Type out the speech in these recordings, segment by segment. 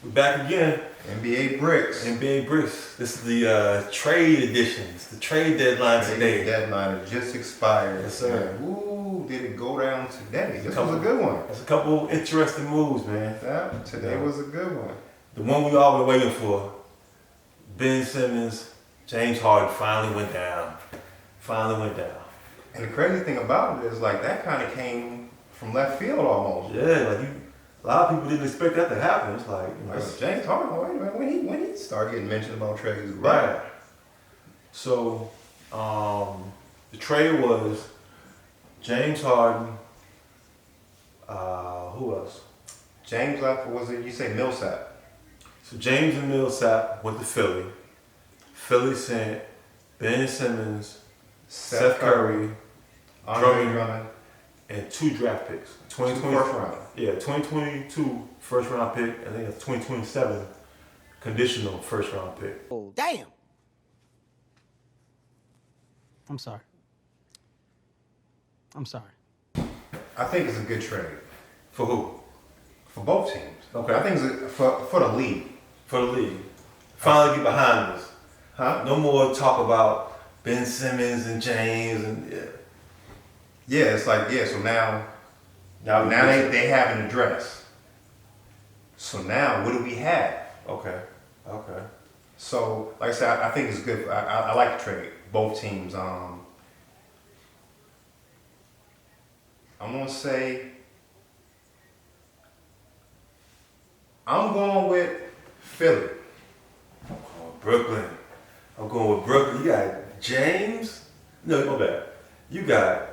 We're back again. NBA Bricks. NBA Bricks. This is the trade editions. The trade deadline today. Deadline just expired. Yes, sir. And, ooh, did it go down today? This was a good one. There's a couple interesting moves, man. Yeah, today was a good one. The one we all been waiting for. Ben Simmons, James Harden finally went down. And the crazy thing about it is, like, that kind of came from left field almost. Yeah, like a lot of people didn't expect that to happen. It's like, James Harden, wait a minute, when he started getting mentioned about trades, right? So, the trade was James Harden. Who else? James left. Was it? You say Millsap? So James and Millsap went to Philly. Philly sent Ben Simmons, Seth Curry, Drummond, and 2 draft picks. 2020 first round. Yeah, 2022 first round pick, and then a 2027 conditional first round pick. Oh, damn. I'm sorry. I think it's a good trade For who? for both teams. Okay. I think it's for the league. For the league. Finally get behind us. Huh? No more talk about Ben Simmons and James and Yeah, it's like, so now they have an address. So now, what do we have? Okay. So, like I said, I think it's good. I like the trade. Both teams. I'm gonna say I'm going with Philly. I'm going with Brooklyn. You got James. No, go back. You got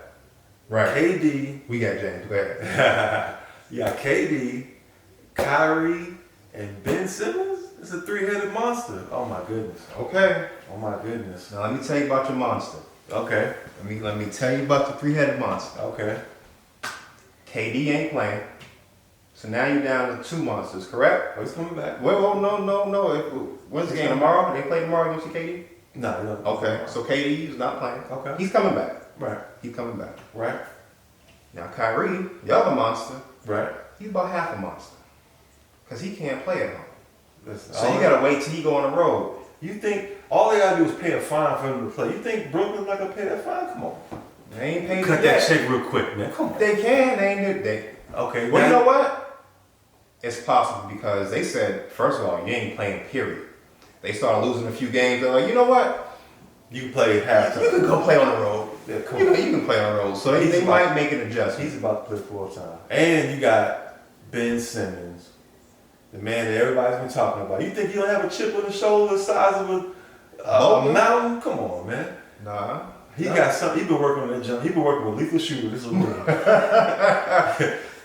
KD. We got James. Go ahead. You got KD, Kyrie, and Ben Simmons. It's a 3-headed monster. Oh my goodness. Okay. Oh my goodness. Now let me tell you about your monster. Okay. Let me tell you about the 3-headed monster. Okay. KD ain't playing. So now you're down to 2 monsters, correct? Oh, he's coming back. Well, no. When's the game? Tomorrow? They play tomorrow against KD? No. Okay. So KD is not playing. Okay. He's coming back. Right. He's coming back. Right. Now Kyrie, the other monster, Right. he's about half a monster. Because he can't play at home. Listen, So you gotta wait till he go on the road. You think all they gotta do is pay a fine for him to play? You think Brooklyn's not gonna pay that fine? Come on. They ain't paying Cut that check real quick, man. Come on. They can, they ain't they. Okay. Well, you know what? It's possible because they said, first of all, you ain't playing, period. They started losing a few games. They're like, you know what? You can play halftime. You can go play on the road. Yeah, come You on. can play on the road. So they might make an adjustment. He's about to play full time. And you got Ben Simmons, the man that everybody's been talking about. You think he'll have a chip on his shoulder the size of a mountain? Come on, man. Nah. Got something. He been working on that jump. He been working with Lethal Shooter. This is what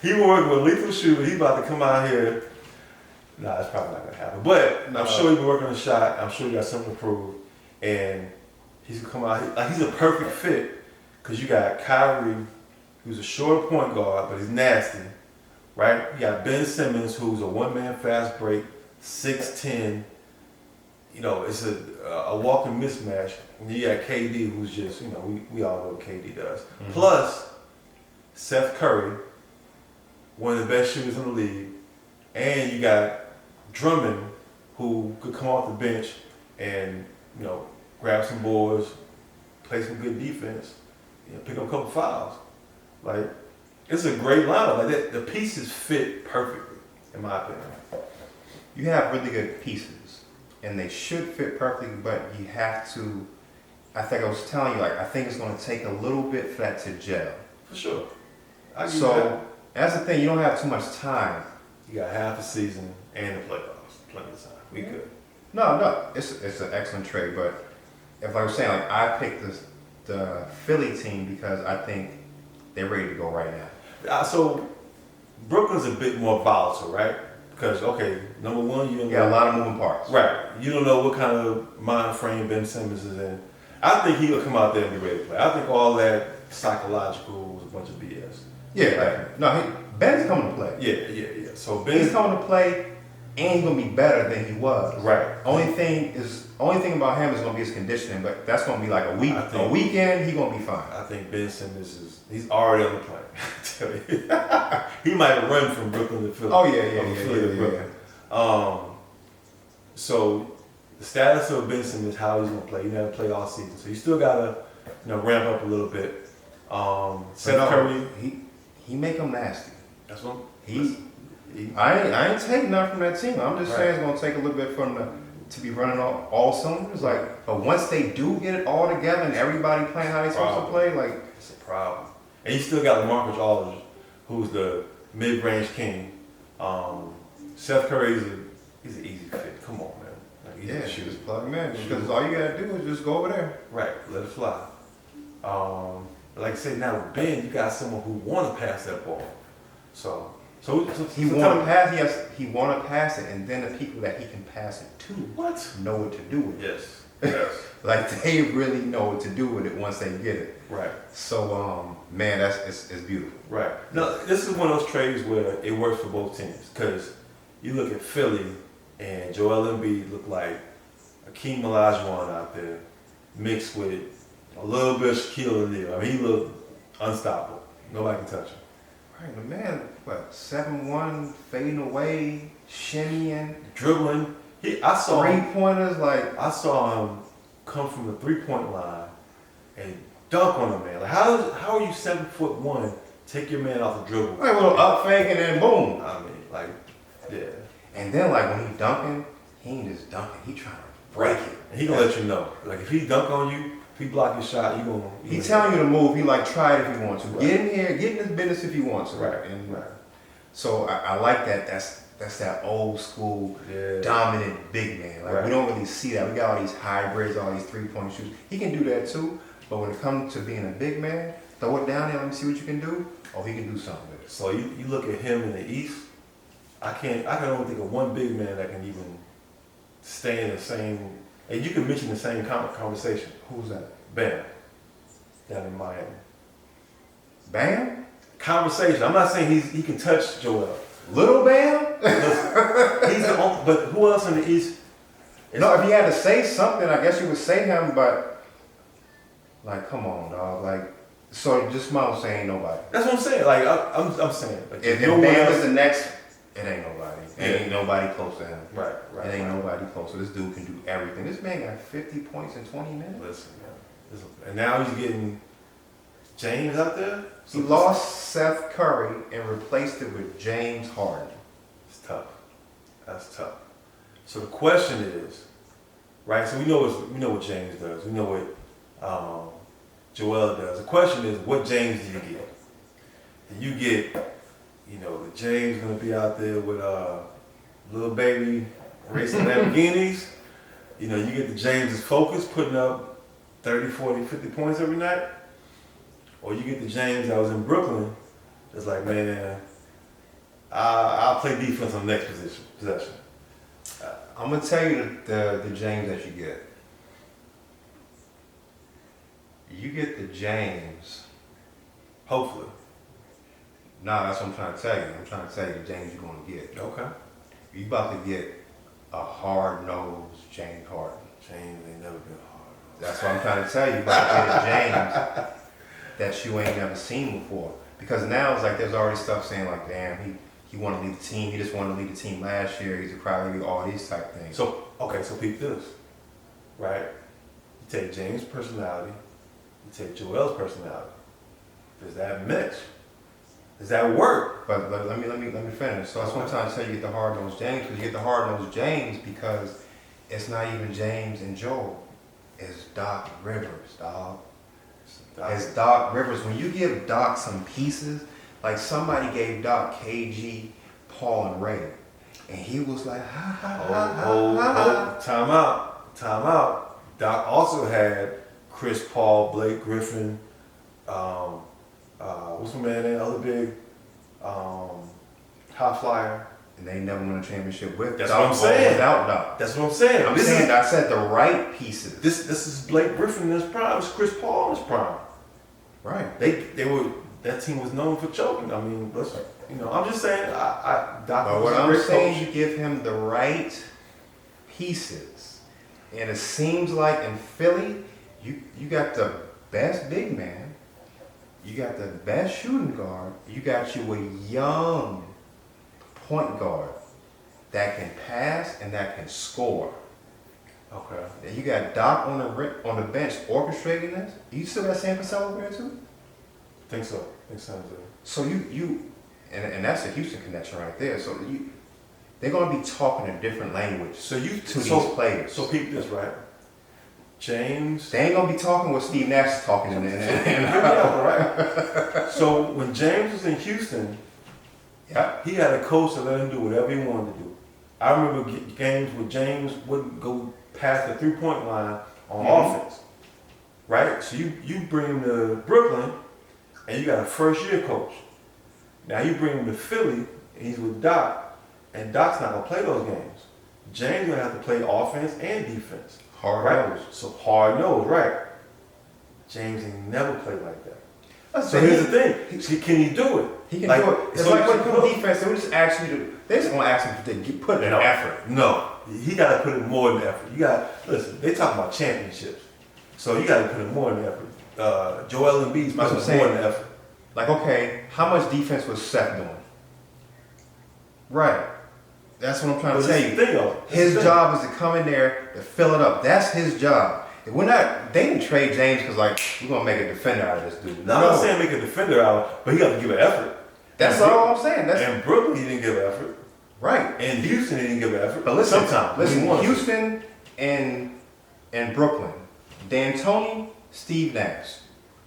he been working with Lethal Shooter. He about to come out here. Nah, it's probably not gonna happen. But I'm sure he been working on a shot. I'm sure he got something to prove. And he's gonna come out. Like he's a perfect fit because you got Kyrie, who's a short point guard, but he's nasty, right? You got Ben Simmons, who's a one-man fast break, 6'10". You know, it's a walking mismatch. And you got KD, who's just, we all know what KD does. Mm-hmm. Plus, Seth Curry, one of the best shooters in the league, and you got Drummond, who could come off the bench and grab some boards, play some good defense, pick up a couple fouls. Like, it's a great lineup. Like that, the pieces fit perfectly, in my opinion. You have really good pieces, and they should fit perfectly, but you have to. I think I was telling you, I think it's going to take a little bit for that to gel. For sure. So that's the thing. You don't have too much time. You got half a season and the playoffs. Plenty of time. We good. No. It's an excellent trade, but if I was saying, I picked the Philly team because I think they're ready to go right now. So Brooklyn's a bit more volatile, right? Because number one, you got a lot of moving parts. Right. You don't know what kind of mind frame Ben Simmons is in. I think he'll come out there and be ready to play. I think all that psychological was a bunch of BS. Yeah. Ben's coming to play. Yeah. So Ben's coming to play, and he's gonna be better than he was. Right. Only thing about him is gonna be his conditioning, but that's gonna be like a weekend. He's gonna be fine. I think Ben Simmons he's already on the plane. I tell you, he might run from Brooklyn to Philly. Oh yeah. So the status of Ben Simmons, how he's gonna play. He never played all season, so you still gotta, ramp up a little bit. Seth Curry, he make them nasty. that's what I ain't taking nothing from that team. I'm just saying it's gonna take a little bit from to be running all cylinders. Like, but once they do get it all together and everybody playing how they supposed to play, like it's a problem. And you still got LaMarcus Aldridge, who's the mid-range king. Seth Curry he's an easy fit. Come on, man. Like, yeah, just plug him in because all you gotta do is just go over there. Right, let it fly. Like I said, now with Ben, you got someone who want to pass that ball. So he want to pass. He want to pass it, and then the people that he can pass it to know what to do with it. Yes. Like they really know what to do with it once they get it. Right. So man, it's beautiful. Right. Now this is one of those trades where it works for both teams because you look at Philly and Joel Embiid look like Akeem Olajuwon out there mixed with a little bit of Shaquille O'Neal. I mean, he looked unstoppable. Nobody can touch him. Right, the man, 7'1", fading away, shimmying, dribbling. I saw 3-pointers. Like I saw him come from the 3-point line and dunk on a man. Like how are you 7'1", take your man off the dribble? Right, a little up fake and then boom. I mean, like, yeah. And then like when he dunking, he ain't just dunking. He trying to break it. And he gonna let you know. Like if he dunk on you, if he block your shot, you gonna. He telling you to move. He like try it if you want to. Right. Get in here, get in this business if you want to. Right. And so I like that. That's that old school dominant big man. Like we don't really see that. We got all these hybrids, all these 3-point shoots. He can do that too. But when it comes to being a big man, throw it down there. Let me see what you can do. Oh, he can do something with it. So you look at him in the East. I can only think of one big man that can even stay in the same. And you can mention the same conversation. Who's that? Bam. Down in Miami. Bam? Conversation. I'm not saying he can touch Joel. Little Bam? He's the only, but who else in the East? No, if you had to say something, I guess you would say him, but like, come on, dog. Like, so just might say ain't nobody. That's what I'm saying. Like, I'm saying. Like, if Bam is the next, it ain't nobody. It ain't nobody close to him. Right. It ain't nobody close. So this dude can do everything. This man got 50 points in 20 minutes. Listen, man. And now he's getting James out there. He lost Seth Curry and replaced it with James Harden. It's tough. That's tough. So the question is, right? So we know what James does. We know what Joel does. The question is, what James do you get? Do you get, the James gonna be out there with little baby racing Lamborghinis? You get the James is focused, putting up 30, 40, 50 points every night? Or you get the James that was in Brooklyn, that's like, man, I'll play defense on the next possession. I'm gonna tell you the James that you get. You get the James. Hopefully. Nah, that's what I'm trying to tell you. I'm trying to tell you the James you're gonna get. Okay. You about to get a hard-nosed James Harden. James ain't never been hard. That's what I'm trying to tell you. You about to get a James that you ain't never seen before. Because now it's like there's already stuff saying like, damn, he want to lead the team. He just wanted to lead the team last year. He's a crybaby, all these type things. So peep this, right? You take James' personality, you take Joel's personality. Does that mix? Does that work? But let me finish. So that's what I'm trying to tell you. You get the hard-nosed James because you get the hard-nosed James because it's not even James and Joel. It's Doc Rivers, dog. It's Doc Rivers. When you give Doc some pieces, like somebody gave Doc KG, Paul, and Ray, and he was like, Time out. Doc also had Chris Paul, Blake Griffin, what's my man name? Other big high flyer. And they never won a championship with That's Doc what I'm saying. Without Doc. That's what I'm saying. I said the right pieces. This is Blake Griffin in his prime. It's Chris Paul in his prime. Right. That team was known for choking. I mean, listen, I'm just saying. Doc. But what I'm saying, you give him the right pieces, and it seems like in Philly, you got the best big man, you got the best shooting guard, you got you a young point guard that can pass and that can score. Okay. Then you got Doc on the bench orchestrating this. You still got Sam Cassell over there too? Think so. Think so. So and that's a Houston connection right there. So they're gonna be talking a different language to these players. So peep this, right? James. They ain't gonna be talking what Steve Nash is talking in Right. So when James was in Houston, yeah, he had a coach that let him do whatever he wanted to do. I remember games where James wouldn't go past the 3-point line on offense. Right? So you bring him to Brooklyn and you got a first year coach. Now you bring him to Philly and he's with Doc, and Doc's not gonna play those games. James gonna have to play offense and defense. hard nose. So hard nose, right? James ain't never played like that. So here's the thing: can he do it? He can do it. It's like when people defense, they would just ask you to. They just gonna ask him to put in effort. No, he got to put in more than effort. You got listen. They talk about championships, so you got to put in more than effort. Joel Embiid's put in more than effort. Like, okay, how much defense was Seth doing? Right. That's what I'm trying to tell you. His job is to come in there and fill it up. That's his job. If we're not, they didn't trade James because like we're gonna make a defender out of this dude. No, I'm not saying make a defender out, but he got to give an effort. That's all I'm saying. And Brooklyn, he didn't give an effort. Right. And Houston, he didn't give an effort. But listen, sometimes. Houston and Brooklyn, D'Antoni, Steve Nash.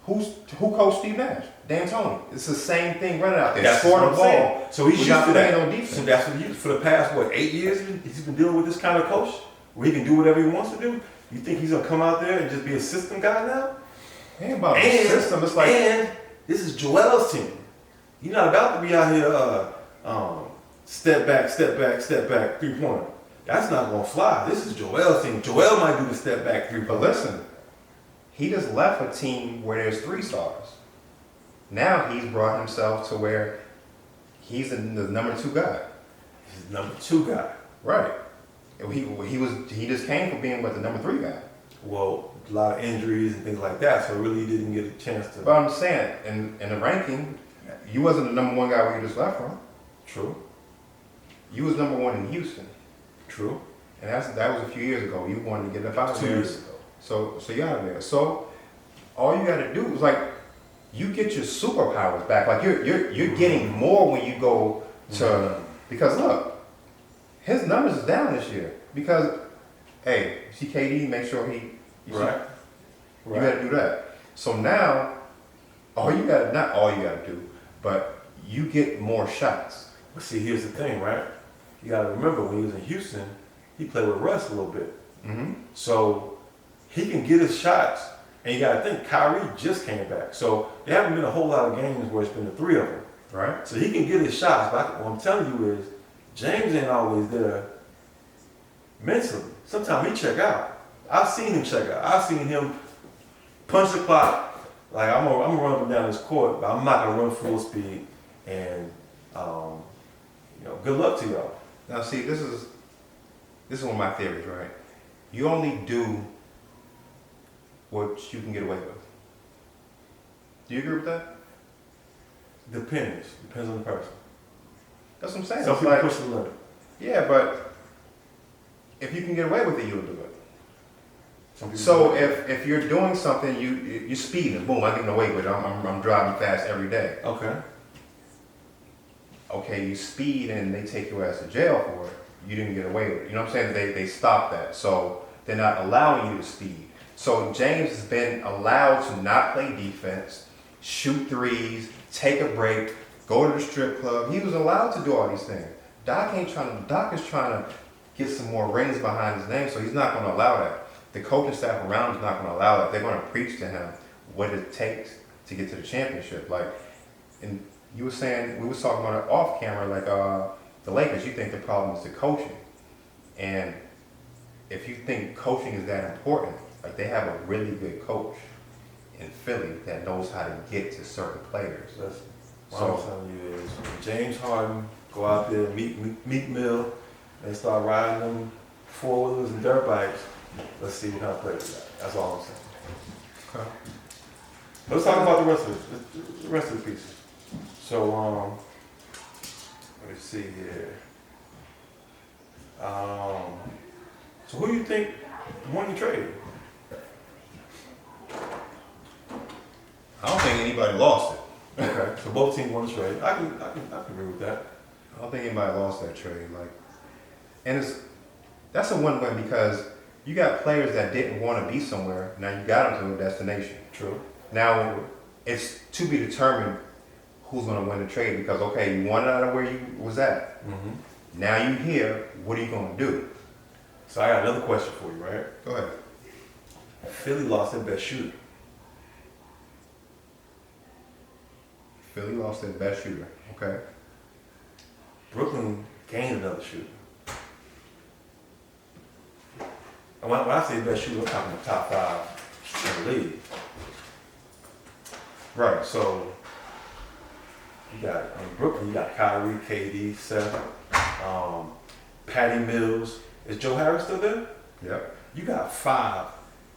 Who coached Steve Nash? D'Antoni. It's the same thing running out there. That's scoring the ball. Saying. So he's used to that. On defense. So that's what for the past 8 years he's been dealing with this kind of coach where he can do whatever he wants to do. You think he's gonna come out there and just be a system guy now? Ain't about the system. It's like, and this is Joel's team. You're not about to be out here step back, 3-pointer. That's not gonna fly. This is Joel's team. Joel might do the step back 3-pointer. But listen, he just left a team where there's 3 stars. Now he's brought himself to where he's the number 2 guy. He's the number 2 guy. Right. He just came from being the number 3 guy. Well, a lot of injuries and things like that, so really didn't get a chance to. But I'm saying, in the ranking, you wasn't the number 1 guy where you just left from. True. You was number 1 in Houston. True. And that was a few years ago. You wanted to get up out of there. 2 years ago. So you out of there. So all you got to do is you get your superpowers back. Like you're getting more when you go to because look, his numbers is down this year because hey, see KD, make sure you got to do that. So now not all you got to do, but you get more shots. But see, here's the thing, right? You got to remember when he was in Houston, he played with Russ a little bit. Mm-hmm. So he can get his shots. And you got to think, Kyrie just came back. So there haven't been a whole lot of games where it's been the 3 of them. Right. So he can get his shots. But what I'm telling you is, James ain't always there mentally. Sometimes he check out. I've seen him check out. I've seen him punch the clock. Like, I'm gonna run up and down this court, but I'm not going to run full speed. And, good luck to y'all. Now, see, this is one of my theories, right? You only do what you can get away with. Do you agree with that? Depends on the person. That's what I'm saying. Some people push the limit. Yeah, but if you can get away with it, you'll do it. So if you're doing something, you speeding, boom, I'm getting away with it. I'm driving fast every day. Okay. Okay, you speed and they take your ass to jail for it. You didn't get away with it. You know what I'm saying? They stopped that. So they're not allowing you to speed. So James has been allowed to not play defense, shoot threes, take a break, go to the strip club. He was allowed to do all these things. Doc is trying to get some more rings behind his name, so he's not going to allow that. The coaching staff around him is not going to allow that. They're going to preach to him what it takes to get to the championship. And you were saying, we was talking about it off camera, the Lakers, you think the problem is the coaching. And if you think coaching is that important, they have a really good coach in Philly that knows how to get to certain players. What I'm telling you is, when James Harden go out there, meet Mill, and start riding them 4-wheelers and dirt bikes, let's see what kind of players we got. That's all I'm saying. Okay. Let's talk about the rest of the pieces. So, let me see here. So who do you think won the trade? I don't think anybody lost it. Okay, so both teams won the trade. I can agree with that. I don't think anybody lost that trade. And that's a win-win because you got players that didn't want to be somewhere. Now you got them to a destination. True. Now it's to be determined who's going to win the trade because okay, you wanted out of where you was at. Mm-hmm. Now you here. What are you going to do? So I got another question for you, right? Go ahead. Philly lost their best shooter. Philly lost their best shooter. Okay. Brooklyn gained another shooter. And when I say best shooter, I'm talking the top 5 in the league. Right. So you got in Brooklyn, you got Kyrie, KD, Seth, Patty Mills. Is Joe Harris still there? Yep. You got 5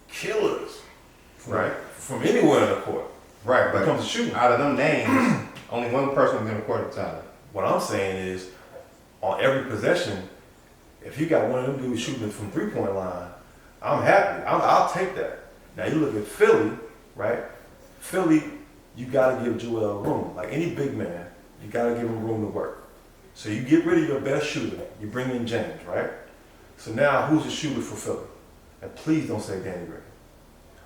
killers, Right. From anywhere in the court. Right, When but it comes to shooting. out of them names, only one person was in the court at the time. What I'm saying is, on every possession, if you got one of them dudes shooting from 3-point line, I'm happy. I'll take that. Now you look at Philly, right? Philly, you got to give Joel room. Like any big man, you got to give him room to work. So you get rid of your best shooter. You bring in James, right? So now who's the shooter for Philly? And please don't say Danny Green.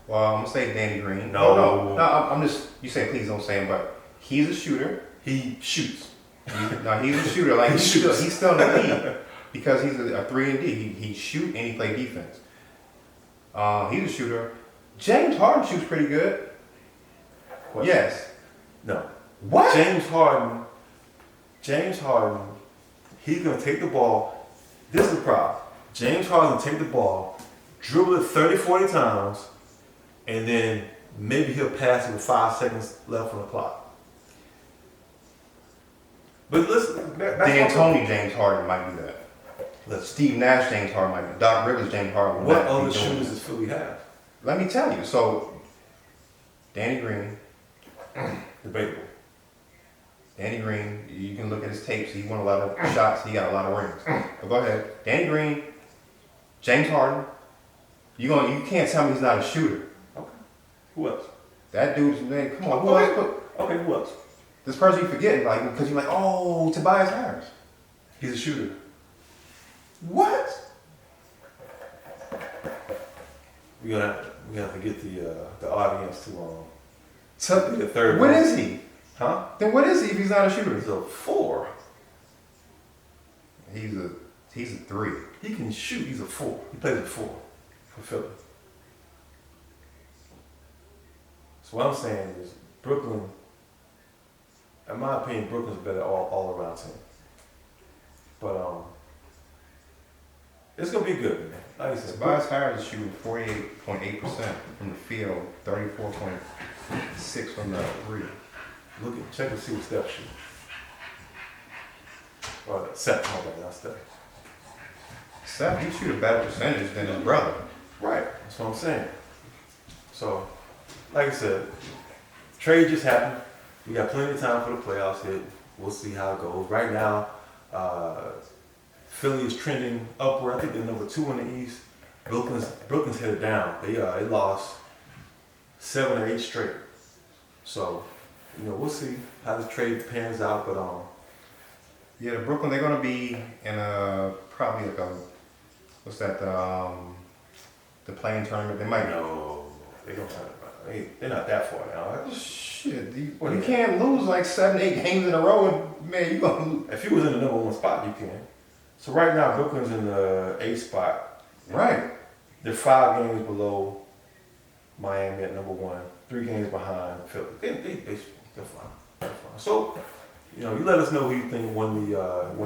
Well, I'm gonna say Danny Green. No. No. I'm just. You say please don't say him, but he's a shooter. He shoots. He's a shooter. Like He shoots. he's still in the league because he's a 3-and-D. He shoot and he play defense. He's a shooter. James Harden shoots pretty good. Question. Yes. No. What? James Harden, he's going to take the ball. This is the problem. James Harden will take the ball, dribble it 30, 40 times, and then maybe he'll pass it with 5 seconds left on the clock. But listen, D'Antoni James Harden might do that. Listen, Steve Nash James Harden might do that. Doc Rivers James Harden. what might be other doing shooters that. does Philly have? Let me tell you. So, Danny Green. Debatable. Danny Green, you can look at his tapes. He won a lot of shots. He got a lot of rings. But go ahead. Danny Green, James Harden. You can't tell me he's not a shooter. Okay. Who else? That dude's name. Come on. Who Okay. else? Okay, who else? This person you forgetting, like, because you're like, oh, Tobias Harris. He's a shooter. What? We're gonna have to get the audience to be the third. What one. is he? Huh? Then what is he if he's not a shooter? He's a 4. He's a 3. He can shoot. He's a 4. He plays a 4 for Philly. So what I'm saying is Brooklyn, in my opinion, Brooklyn's a better all around team. But it's gonna be good, man. Like I said, Tobias Harris is shooting 48.8% from the field, 34.6 from the 3. check and see what Steph shoots. Or Seth, my bad, not Steph. Seth, he shoot a better percentage than his brother. Right, that's what I'm saying. So, like I said, trade just happened. We got plenty of time for the playoffs hit. We'll see how it goes. Right now, Philly is trending upward. I think they're number 2 in the East. Brooklyn's headed down. They lost 7 or 8 straight. So, we'll see how this trade pans out. But Yeah, the Brooklyn, they're gonna be in probably like what's that? The playing tournament. They might. they don't. They're not that far now. Shit, you can't lose like 7, 8 games in a row, and man, you gonna lose. If you was in the number 1 spot, you can. So right now, Brooklyn's in the 8th spot. Right. They're 5 games below Miami at number 1, 3 games behind Philly. They're fine. They're fine. So, you let us know who you think won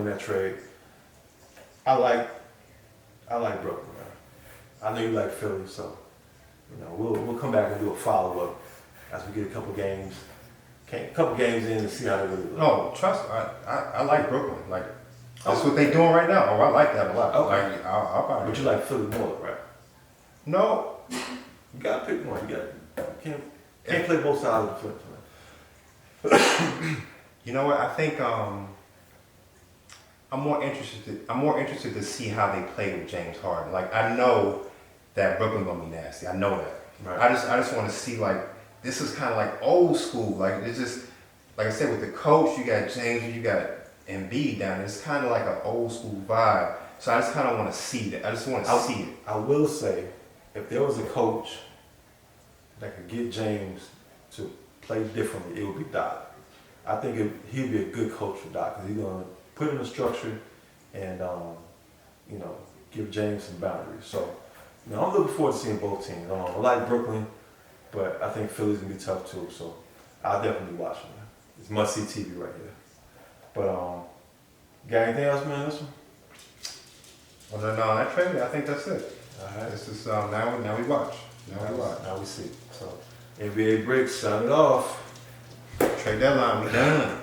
that trade. I like Brooklyn, man. I know you like Philly, so we'll come back and do a follow up as we get a couple games in and see how they really look. No, trust. I like Brooklyn. Like that's what they doing right now. Oh, I like that a lot. Okay. Like, I'll buy it. But you like Philly more, right? No. You gotta pick one. You can't play both sides of the fence, man. You know what? I think I'm I'm more interested to see how they play with James Harden. Like I know that Brooklyn gonna be nasty. I know that. Right. I just want to see like this is kind of like old school. Like it's just like I said with the coach, you got James, you got Embiid down there. It's kind of like an old school vibe. So I just kind of want to see that. I just want to see it. I will say, if there was a coach that could get James to play differently, it would be Doc. I think he'd be a good coach for Doc because he's gonna put in a structure and you know, give James some boundaries. So you know, I'm looking forward to seeing both teams. I like Brooklyn, but I think Philly's gonna be tough too. So I'll definitely be watching it. It's must see TV right here. But got anything else, man? This one? Well, no, that trade. I think that's it. All right. This is now we watch. Now we see. So NBA break, sign it off. Trade deadline. We done.